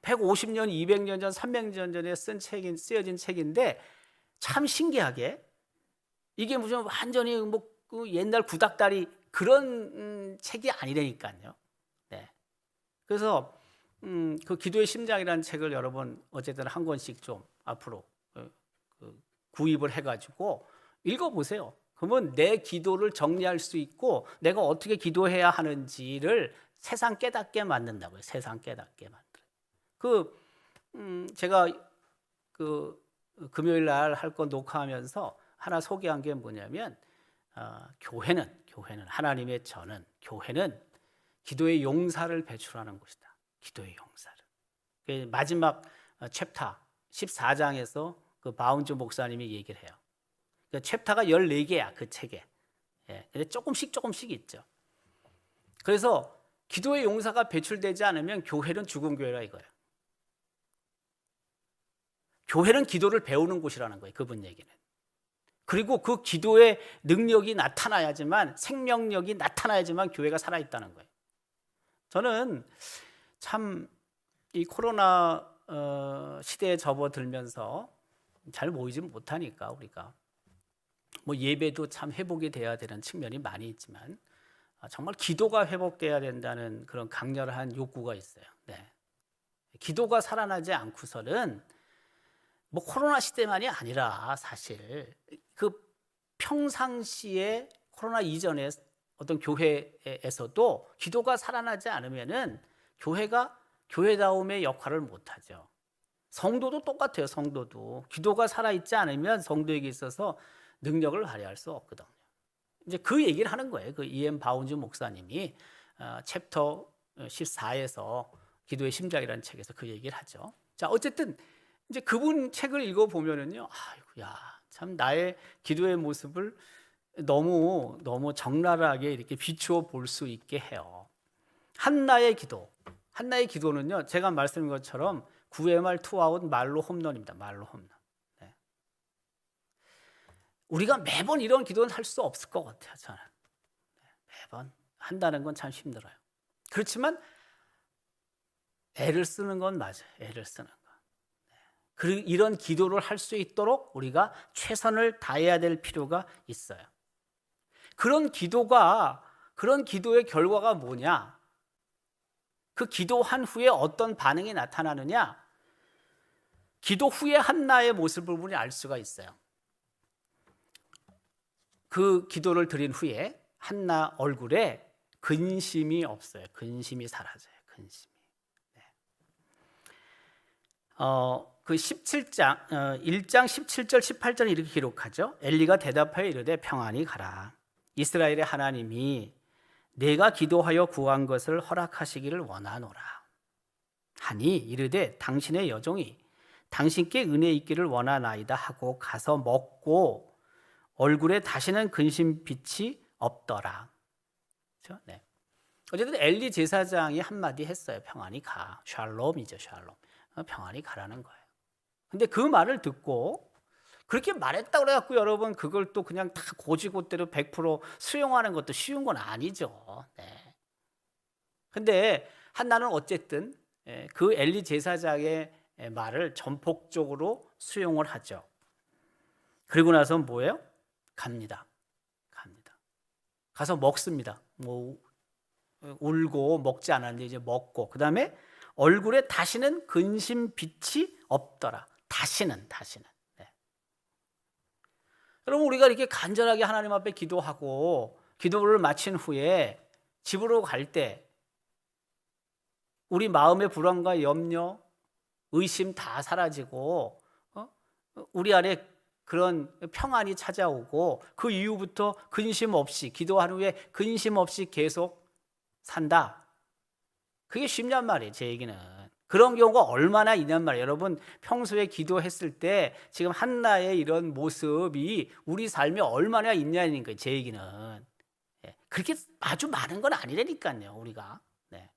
150년, 200년 전, 300년 전에 쓰여진 책인데 참 신기하게 이게 무슨 완전히 뭐 그 옛날 구닥다리 그런 책이 아니라니까요. 네. 그래서 그 기도의 심장이라는 책을 여러분 어쨌든 한 권씩 좀 앞으로 구입을 해가지고 읽어보세요. 그러면 내 기도를 정리할 수 있고 내가 어떻게 기도해야 하는지를 세상 깨닫게 만든다고요. 세상 깨닫게 만들어요. 제가 그 금요일 날 할 거 녹화하면서 하나 소개한 게 뭐냐면, 교회는 하나님의 전은 교회는 기도의 용사를 배출하는 곳이다. 기도의 용사를. 마지막 챕터 14장에서 그 바운즈 목사님이 얘기를 해요. 그 챕터가 14개야, 그 책에. 근데 조금씩 있죠. 그래서 기도의 용사가 배출되지 않으면 교회는 죽은 교회라 이거예요. 교회는 기도를 배우는 곳이라는 거예요, 그분 얘기는. 그리고 그 기도의 능력이 나타나야지만, 생명력이 나타나야지만 교회가 살아있다는 거예요. 저는 참 이 코로나 시대에 접어들면서 잘 모이지 못하니까 우리가 뭐 예배도 참 회복이 돼야 되는 측면이 많이 있지만 정말 기도가 회복돼야 된다는 그런 강렬한 욕구가 있어요. 네. 기도가 살아나지 않고서는 뭐 코로나 시대만이 아니라 사실 그 평상시에 코로나 이전에 어떤 교회에서도 기도가 살아나지 않으면은 교회가 교회다움의 역할을 못하죠. 성도도 똑같아요. 성도도 기도가 살아있지 않으면 성도에게 있어서 능력을 발휘할 수 없거든요. 이제 그 얘기를 하는 거예요. 그 E.M. 바운즈 목사님이 챕터 14에서 기도의 심장이라는 책에서 그 얘기를 하죠. 자, 어쨌든 이제 그분 책을 읽어 보면은요, 아이고야, 참 나의 기도의 모습을 너무 적나라하게 이렇게 비추어 볼 수 있게 해요. 한나의 기도는요, 제가 말씀드린 것처럼 9회 말 투아웃 말로 홈런입니다. 말로 홈런. 네. 우리가 매번 이런 기도는 할 수 없을 것 같아요. 저는 매번 한다는 건 참 힘들어요. 그렇지만 애를 쓰는 건 맞아요. 애를 쓰는 거. 그리고 이런 기도를 할 수 있도록 우리가 최선을 다해야 될 필요가 있어요. 그런 기도의 결과가 뭐냐? 그 기도한 후에 어떤 반응이 나타나느냐? 기도 후에 한나의 모습을 보니 알 수가 있어요. 그 기도를 드린 후에 한나 얼굴에 근심이 없어요. 근심이 사라져요. 근심이. 네. 그 17장 1장 17절 18절 이렇게 기록하죠. 엘리가 대답하여 이르되 평안히 가라. 이스라엘의 하나님이 내가 기도하여 구한 것을 허락하시기를 원하노라 하니 이르되 당신의 여종이 당신께 은혜 있기를 원하나이다 하고 가서 먹고 얼굴에 다시는 근심빛이 없더라. 그렇죠? 네. 어쨌든 엘리 제사장이 한마디 했어요. 평안히 가. 샬롬이죠. 샬롬. 평안히 가라는 거예요. 근데 그 말을 듣고 그렇게 말했다고 그래갖고 여러분 그걸 또 그냥 다 고지고대로 100% 수용하는 것도 쉬운 건 아니죠. 네. 근데 한나는 어쨌든 그 엘리 제사장의 말을 전폭적으로 수용을 하죠. 그리고 나서 뭐예요? 갑니다. 가서 먹습니다. 뭐 울고 먹지 않았는데 이제 먹고 그 다음에 얼굴에 다시는 근심빛이 없더라. 다시는. 네. 여러분 우리가 이렇게 간절하게 하나님 앞에 기도하고 기도를 마친 후에 집으로 갈 때 우리 마음의 불안과 염려, 의심 다 사라지고 우리 안에 그런 평안이 찾아오고 그 이후부터 근심 없이 기도한 후에 근심 없이 계속 산다. 그게 쉽냔 말이에요. 제 얘기는. 그런 경우가 얼마나 있냔 말이에요. 여러분 평소에 기도했을 때 지금 한나의 이런 모습이 우리 삶에 얼마나 있냐는 거예요. 제 얘기는. 그렇게 아주 많은 건 아니라니까요. 우리가. 네.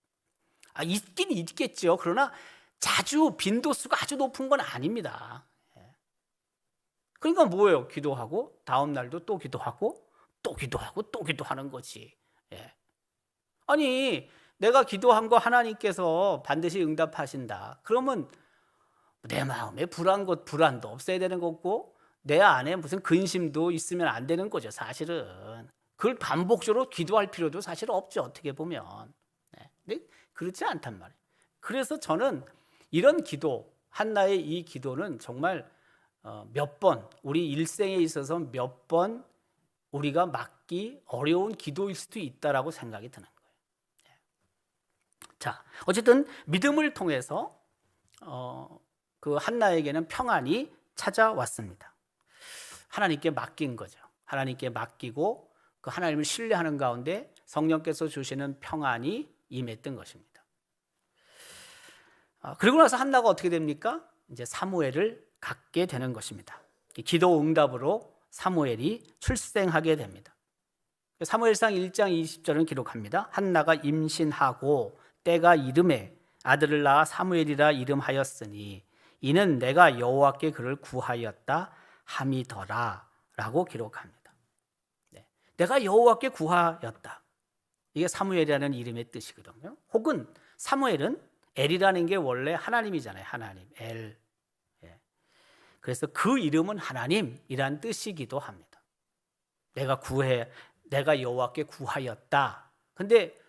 있긴 있겠죠. 그러나 자주 빈도수가 아주 높은 건 아닙니다. 그러니까 뭐예요? 기도하고 다음 날도 또 기도하고 또 기도하고 또 기도하는 거지. 아니 내가 기도한 거 하나님께서 반드시 응답하신다. 그러면 내 마음에 불안도 없어야 되는 거고 내 안에 무슨 근심도 있으면 안 되는 거죠. 사실은 그걸 반복적으로 기도할 필요도 사실 없죠. 어떻게 보면. 근데 그렇지 않단 말이에요. 그래서 저는 이런 기도, 한나의 이 기도는 정말 몇 번 우리 일생에 있어서 몇 번 우리가 막기 어려운 기도일 수도 있다라고 생각이 드는 거예요. 자, 어쨌든 믿음을 통해서 그 한나에게는 평안이 찾아왔습니다. 하나님께 맡긴 거죠. 하나님께 맡기고 그 하나님을 신뢰하는 가운데 성령께서 주시는 평안이 임했던 것입니다. 그리고 나서 한나가 어떻게 됩니까? 이제 사무엘을 갖게 되는 것입니다. 기도 응답으로 사무엘이 출생하게 됩니다. 사무엘상 1장 20절은 기록합니다. 한나가 임신하고 때가 이름에 아들을 낳아 사무엘이라 이름하였으니 이는 내가 여호와께 그를 구하였다 함이더라 라고 기록합니다. 내가 여호와께 구하였다. 이게 사무엘이라는 이름의 뜻이거든요. 혹은 사무엘은 엘이라는 게 원래 하나님이잖아요. 하나님, 엘. 그래서 그 이름은 하나님이란 뜻이기도 합니다. 내가 여호와께 구하였다. 근데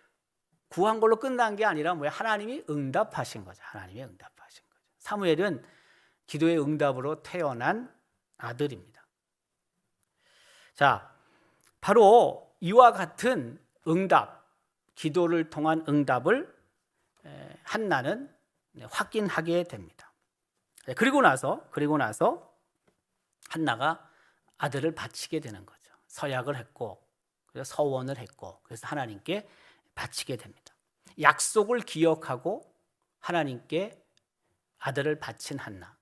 구한 걸로 끝난 게 아니라 뭐야? 하나님이 응답하신 거죠. 하나님이 응답하신 거죠. 사무엘은 기도의 응답으로 태어난 아들입니다. 자, 바로 이와 같은 응답, 기도를 통한 응답을 한나는 확인하게 됩니다. 그리고 나서 한나가 아들을 바치게 되는 거죠. 서약을 했고, 그래서 서원을 했고, 그래서 하나님께 바치게 됩니다. 약속을 기억하고 하나님께 아들을 바친 한나,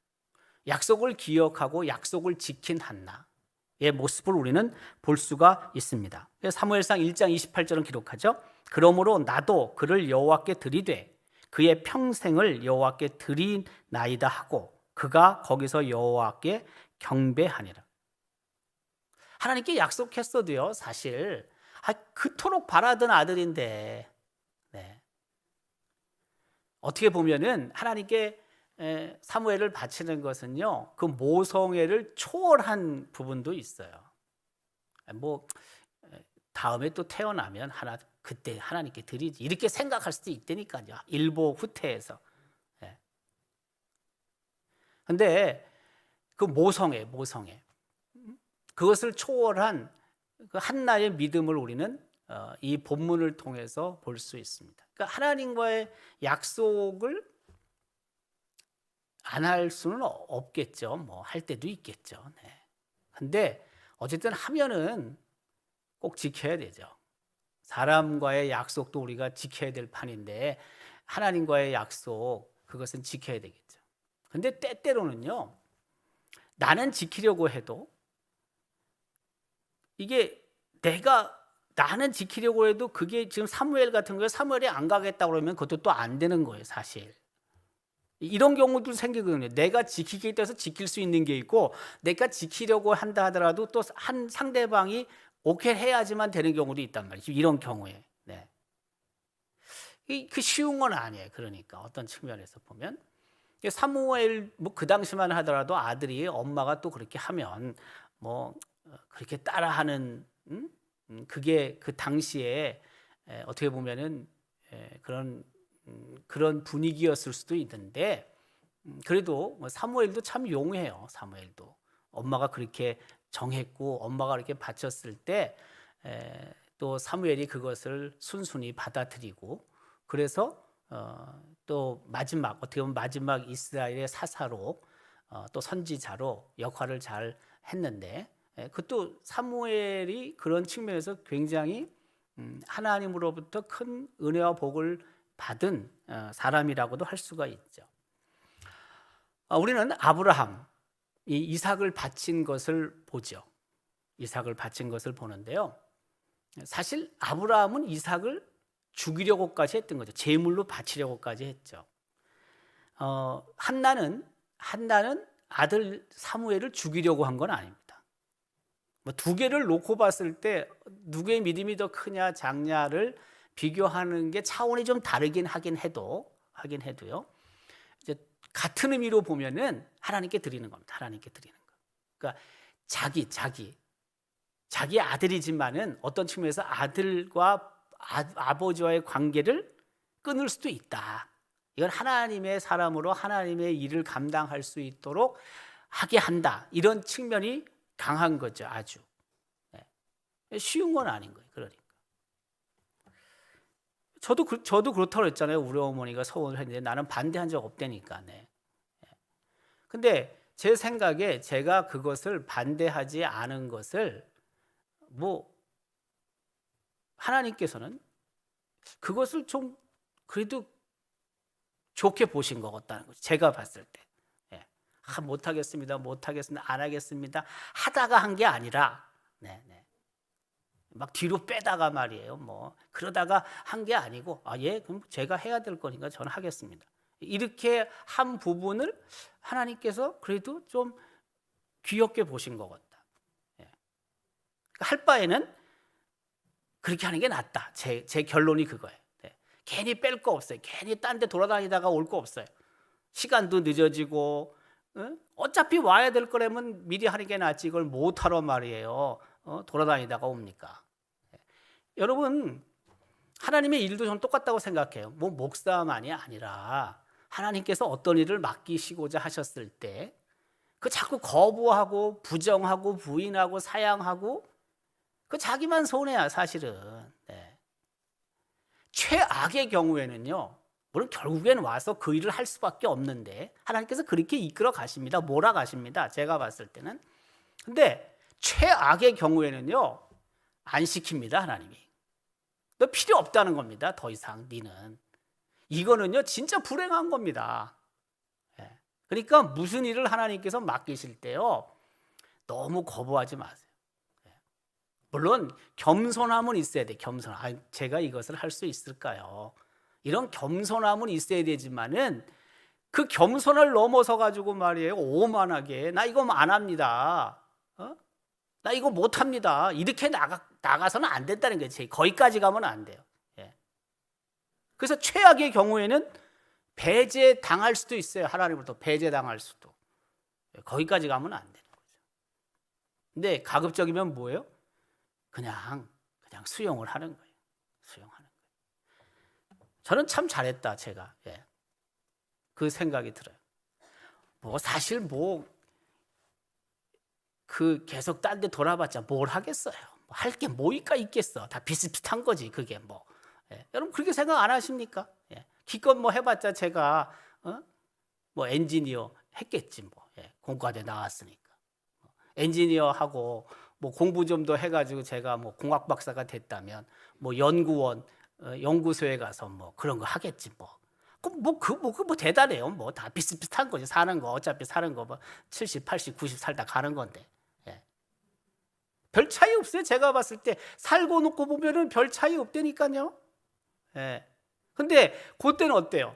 약속을 기억하고 약속을 지킨 한나의 모습을 우리는 볼 수가 있습니다. 사무엘상 1장 28절은 기록하죠. 그러므로 나도 그를 여호와께 드리되 그의 평생을 여호와께 드리나이다 하고 그가 거기서 여호와께 경배하니라. 하나님께 약속했어도요, 사실 그토록 바라던 아들인데, 네. 어떻게 보면은 하나님께 사무엘을 바치는 것은요, 그 모성애를 초월한 부분도 있어요. 뭐 다음에 또 태어나면 그때 하나님께 드리지, 이렇게 생각할 수도 있다니까요. 일보 후퇴해서. 근데 그 모성애 그것을 초월한 그 한나의 믿음을 우리는 이 본문을 통해서 볼 수 있습니다. 그러니까 하나님과의 약속을 안 할 수는 없겠죠. 뭐 할 때도 있겠죠. 네. 근데 어쨌든 하면은 꼭 지켜야 되죠. 사람과의 약속도 우리가 지켜야 될 판인데 하나님과의 약속, 그것은 지켜야 되겠죠. 근데 때때로는요, 나는 지키려고 해도 이게 나는 지키려고 해도 그게 지금 사무엘 같은 거에 사무엘이 안 가겠다 그러면 그것도 또 안 되는 거예요, 사실. 이런 경우도 생기거든요. 내가 지키기 위해서 지킬 수 있는 게 있고, 내가 지키려고 한다 하더라도 또 한 상대방이 오케이 해야지만 되는 경우도 있단 말이죠. 이런 경우에. 네. 그 쉬운 건 아니에요. 그러니까 어떤 측면에서 보면 사무엘 뭐 그 당시만 하더라도 아들이 엄마가 또 그렇게 하면 뭐 그렇게 따라하는 그게 그 당시에 어떻게 보면은 그런 분위기였을 수도 있는데, 그래도 사무엘도 참 용해요. 사무엘도 엄마가 그렇게 정했고 엄마가 그렇게 바쳤을 때 또 사무엘이 그것을 순순히 받아들이고, 그래서 또 어떻게 보면 마지막 이스라엘의 사사로 또 선지자로 역할을 잘 했는데, 그것도 사무엘이 그런 측면에서 굉장히 하나님으로부터 큰 은혜와 복을 받은 사람이라고도 할 수가 있죠. 우리는 아브라함, 이 이삭을 바친 것을 보죠. 이삭을 바친 것을 보는데요, 사실 아브라함은 이삭을 죽이려고까지 했던 거죠. 제물로 바치려고까지 했죠. 한나는 아들 사무엘을 죽이려고 한 건 아닙니다. 뭐 두 개를 놓고 봤을 때 누구의 믿음이 더 크냐 작냐를 비교하는 게 차원이 좀 다르긴 하긴 해도요. 이제 같은 의미로 보면은 하나님께 드리는 겁니다. 하나님께 드리는 거. 그러니까 자기 아들이지만은 어떤 측면에서 아들과 아버지와의 관계를 끊을 수도 있다. 이건 하나님의 사람으로 하나님의 일을 감당할 수 있도록 하게 한다. 이런 측면이 강한 거죠, 아주. 쉬운 건 아닌 거예요. 그러니까 저도 그렇다고 했잖아요. 우리 어머니가 서원을 했는데 나는 반대한 적 없다니까. 네. 근데 제 생각에 제가 그것을 반대하지 않은 것을 뭐 하나님께서는 그것을 좀 그래도 좋게 보신 것 같다는 거죠. 제가 봤을 때. 못하겠습니다. 안 하겠습니다. 하다가 한 게 아니라, 막 뒤로 빼다가 말이에요. 뭐 그러다가 한 게 아니고, 그럼 제가 해야 될 거니까 저는 하겠습니다. 이렇게 한 부분을 하나님께서 그래도 좀 귀엽게 보신 것 같다. 할 바에는 그렇게 하는 게 낫다. 제 결론이 그거예요. 괜히 뺄 거 없어요. 괜히 딴 데 돌아다니다가 올 거 없어요. 시간도 늦어지고, 어차피 와야 될 거라면 미리 하는 게 낫지, 이걸 못하러 말이에요. 돌아다니다가 옵니까? 여러분, 하나님의 일도 저는 똑같다고 생각해요. 뭐 목사만이 아니라 하나님께서 어떤 일을 맡기시고자 하셨을 때 그 자꾸 거부하고 부정하고 부인하고 사양하고 그 자기만 손해야 사실은. 네. 최악의 경우에는요, 물론 결국에는 와서 그 일을 할 수밖에 없는데 하나님께서 그렇게 이끌어 가십니다. 몰아가십니다. 제가 봤을 때는. 근데 최악의 경우에는요, 안 시킵니다. 하나님이. 너 필요 없다는 겁니다. 더 이상 니는. 이거는요 진짜 불행한 겁니다. 예. 그러니까 무슨 일을 하나님께서 맡기실 때요, 너무 거부하지 마세요. 예. 물론 겸손함은 있어야 돼. 겸손함. 제가 이것을 할 수 있을까요? 이런 겸손함은 있어야 되지만은 그 겸손을 넘어서 가지고 말이에요, 오만하게 나 이거 안 합니다. 나 이거 못 합니다. 이렇게 나가서는 안 된다는 거지. 거기까지 가면 안 돼요. 예. 그래서 최악의 경우에는 배제 당할 수도 있어요. 하나님으로부터 배제 당할 수도. 거기까지 가면 안 되는 거죠. 근데 가급적이면 뭐예요? 그냥 수용을 하는 거예요. 수용하는 거예요. 저는 참 잘했다, 제가. 예. 그 생각이 들어요. 뭐 사실 계속 딴 데 돌아봤자 뭘 하겠어요. 할 게 뭐가 있겠어. 다 비슷비슷한 거지, 그게 뭐. 예. 여러분 그렇게 생각 안 하십니까? 예. 기껏 뭐 해봤자 제가 뭐 엔지니어 했겠지 뭐. 예. 공과대 나왔으니까. 엔지니어 하고 뭐 공부 좀 더 해가지고 제가 뭐 공학 박사가 됐다면 뭐 연구원 연구소에 가서 뭐 그런 거 하겠지 뭐. 뭐 대단해요. 뭐 다 비슷비슷한 거지. 사는 거 어차피 사는 거 뭐 70, 80, 90 살다 가는 건데. 예. 별 차이 없어요. 제가 봤을 때 살고 놓고 보면은 별 차이 없다니까요. 예. 근데 그때는 어때요?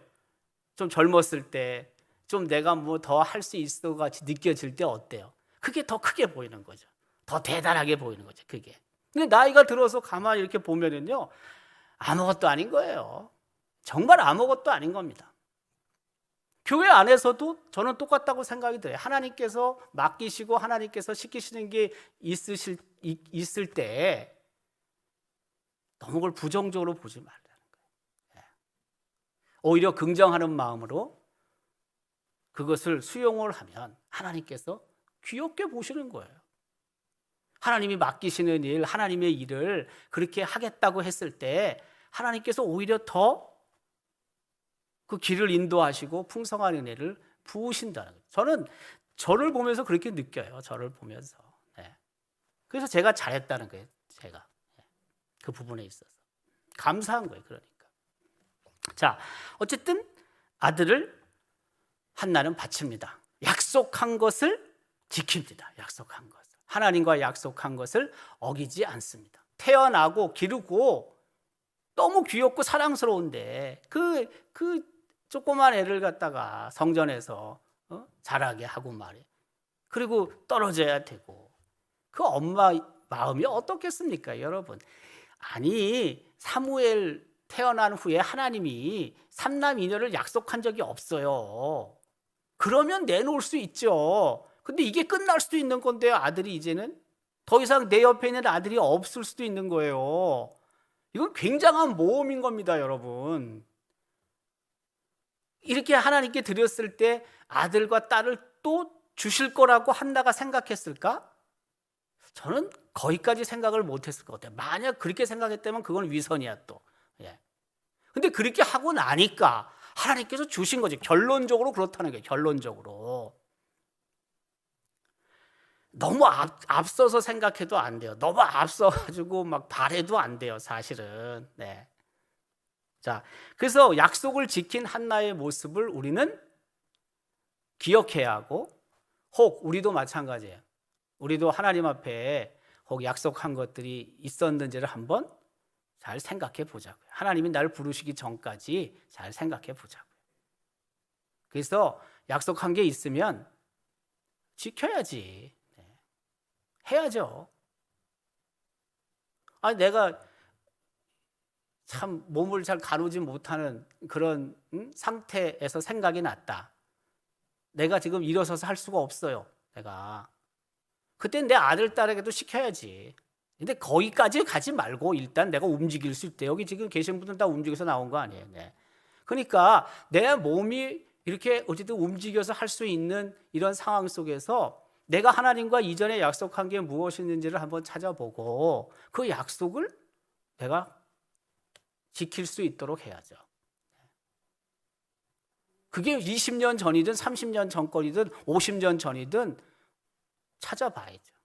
좀 젊었을 때, 좀 내가 뭐 더 할 수 있어 같이 느껴질 때 어때요? 그게 더 크게 보이는 거죠. 더 대단하게 보이는 거죠. 그게. 근데 나이가 들어서 가만히 이렇게 보면은요, 아무것도 아닌 거예요. 정말 아무것도 아닌 겁니다. 교회 안에서도 저는 똑같다고 생각이 들어요. 하나님께서 맡기시고 하나님께서 시키시는 게 있을 때 너무 그걸 부정적으로 보지 말라는 거예요. 오히려 긍정하는 마음으로 그것을 수용을 하면 하나님께서 귀엽게 보시는 거예요. 하나님이 맡기시는 일, 하나님의 일을 그렇게 하겠다고 했을 때 하나님께서 오히려 더 그 길을 인도하시고 풍성한 은혜를 부으신다는 거예요. 저는 저를 보면서 그렇게 느껴요. 저를 보면서. 네. 그래서 제가 잘했다는 거예요. 제가. 그 부분에 있어서. 감사한 거예요. 그러니까. 자, 어쨌든 아들을 한나는 바칩니다. 약속한 것을 지킵니다. 약속한 것을. 하나님과 약속한 것을 어기지 않습니다. 태어나고 기르고 너무 귀엽고 사랑스러운데 그 조그만 애를 갖다가 성전에서 자라게 하고 말이에요. 그리고 떨어져야 되고 그 엄마 마음이 어떻겠습니까, 여러분? 아니, 사무엘 태어난 후에 하나님이 삼남 이녀를 약속한 적이 없어요. 그러면 내놓을 수 있죠. 근데 이게 끝날 수도 있는 건데요. 아들이 이제는 더 이상 내 옆에 있는 아들이 없을 수도 있는 거예요. 이건 굉장한 모험인 겁니다, 여러분. 이렇게 하나님께 드렸을 때 아들과 딸을 또 주실 거라고 한나가 생각했을까? 저는 거기까지 생각을 못했을 것 같아요. 만약 그렇게 생각했다면 그건 위선이야 또. 예. 근데 그렇게 하고 나니까 하나님께서 주신 거지. 결론적으로 그렇다는 거예요. 결론적으로. 너무 앞서서 생각해도 안 돼요. 너무 앞서가지고 막 바래도 안 돼요, 사실은. 네. 자, 그래서 약속을 지킨 한나의 모습을 우리는 기억해야 하고, 혹 우리도 마찬가지예요. 우리도 하나님 앞에 혹 약속한 것들이 있었는지를 한번 잘 생각해 보자고요. 하나님이 나를 부르시기 전까지 잘 생각해 보자고요. 그래서 약속한 게 있으면 지켜야지. 네. 해야죠. 아니, 내가 참 몸을 잘 가누지 못하는 그런 상태에서 생각이 났다. 내가 지금 일어서서 할 수가 없어요. 내가. 그땐 내 아들, 딸에게도 시켜야지. 근데 거기까지 가지 말고 일단 내가 움직일 수 있대. 여기 지금 계신 분들 다 움직여서 나온 거 아니에요. 네. 그러니까 내 몸이 이렇게 어쨌든 움직여서 할 수 있는 이런 상황 속에서 내가 하나님과 이전에 약속한 게 무엇이었는지를 한번 찾아보고 그 약속을 내가 지킬 수 있도록 해야죠. 그게 20년 전이든 30년 전 거이든 50년 전이든 찾아봐야죠.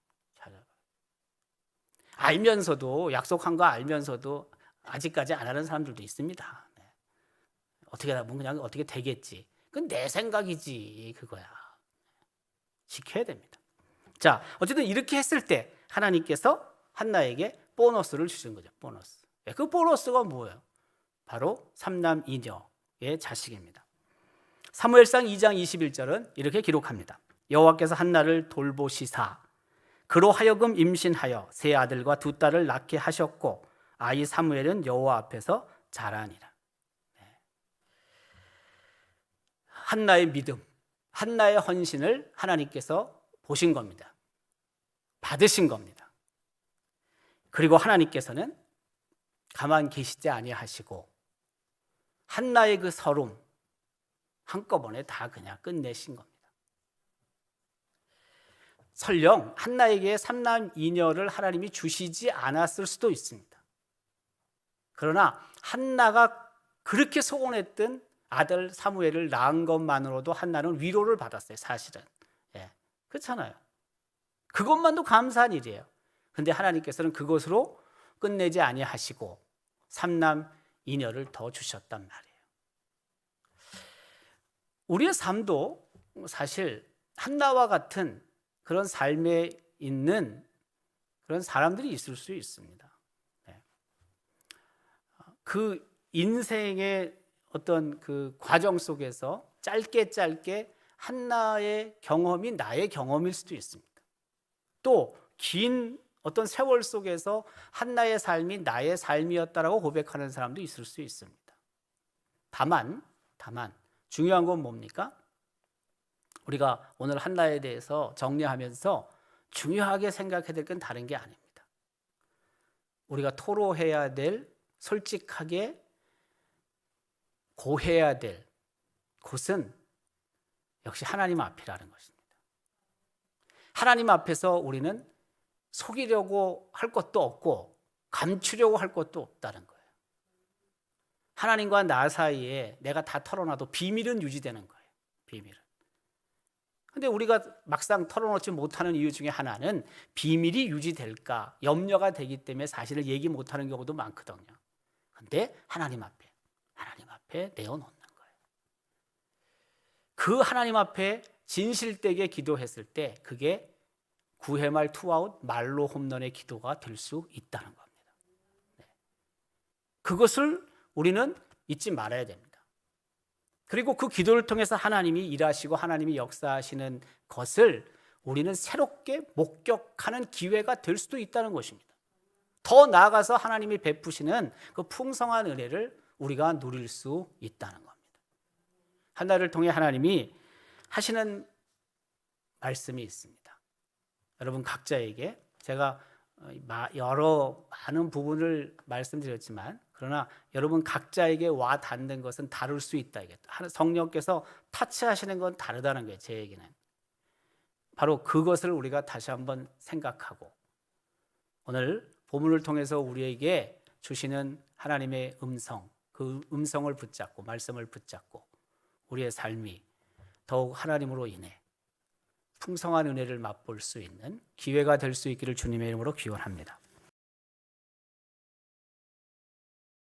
알면서도, 약속한 거 알면서도 아직까지 안 하는 사람들도 있습니다. 네. 어떻게 하면 그냥 어떻게 되겠지. 그건 내 생각이지, 그거야. 지켜야 됩니다. 자, 어쨌든 이렇게 했을 때 하나님께서 한나에게 보너스를 주신 거죠. 보너스. 그 보너스가 뭐예요? 바로 삼남 이녀의 자식입니다. 사무엘상 2장 21절은 이렇게 기록합니다. 여호와께서 한나를 돌보시사 그로 하여금 임신하여 세 아들과 두 딸을 낳게 하셨고 아이 사무엘은 여호와 앞에서 자라니라. 한나의 믿음, 한나의 헌신을 하나님께서 보신 겁니다. 받으신 겁니다. 그리고 하나님께서는 가만 계시지 아니하시고 한나의 그 서름 한꺼번에 다 그냥 끝내신 겁니다. 설령 한나에게 삼남 이녀를 하나님이 주시지 않았을 수도 있습니다. 그러나 한나가 그렇게 소원했던 아들 사무엘을 낳은 것만으로도 한나는 위로를 받았어요. 사실은. 예, 그렇잖아요. 그것만도 감사한 일이에요. 그런데 하나님께서는 그것으로 끝내지 아니하시고 삼남 이녀를 더 주셨단 말이에요. 우리의 삶도 사실 한나와 같은 그런 삶에 있는 그런 사람들이 있을 수 있습니다. 네. 그 인생의 어떤 그 과정 속에서 짧게 한나의 경험이 나의 경험일 수도 있습니다. 또 긴 어떤 세월 속에서 한나의 삶이 나의 삶이었다라고 고백하는 사람도 있을 수 있습니다. 다만 중요한 건 뭡니까? 우리가 오늘 한나에 대해서 정리하면서 중요하게 생각해야 될 건 다른 게 아닙니다. 우리가 토로해야 될, 솔직하게 고해야 될 곳은 역시 하나님 앞이라는 것입니다. 하나님 앞에서 우리는 속이려고 할 것도 없고 감추려고 할 것도 없다는 거예요. 하나님과 나 사이에 내가 다 털어놔도 비밀은 유지되는 거예요. 비밀은. 근데 우리가 막상 털어놓지 못하는 이유 중에 하나는 비밀이 유지될까 염려가 되기 때문에 사실을 얘기 못하는 경우도 많거든요. 근데 하나님 앞에 내어놓는 거예요. 그 하나님 앞에 진실되게 기도했을 때 그게 9회말 투아웃 말로 홈런의 기도가 될 수 있다는 겁니다. 네. 그것을 우리는 잊지 말아야 됩니다. 그리고 그 기도를 통해서 하나님이 일하시고 하나님이 역사하시는 것을 우리는 새롭게 목격하는 기회가 될 수도 있다는 것입니다. 더 나아가서 하나님이 베푸시는 그 풍성한 은혜를 우리가 누릴 수 있다는 겁니다. 한나를 통해 하나님이 하시는 말씀이 있습니다. 여러분 각자에게 제가 많은 부분을 말씀드렸지만 그러나 여러분 각자에게 와 닿는 것은 다를 수 있다. 성령께서 터치하시는 건 다르다는 거예요. 제 얘기는. 바로 그것을 우리가 다시 한번 생각하고 오늘 본문을 통해서 우리에게 주시는 하나님의 음성, 그 음성을 붙잡고 말씀을 붙잡고 우리의 삶이 더욱 하나님으로 인해 풍성한 은혜를 맛볼 수 있는 기회가 될 수 있기를 주님의 이름으로 기원합니다.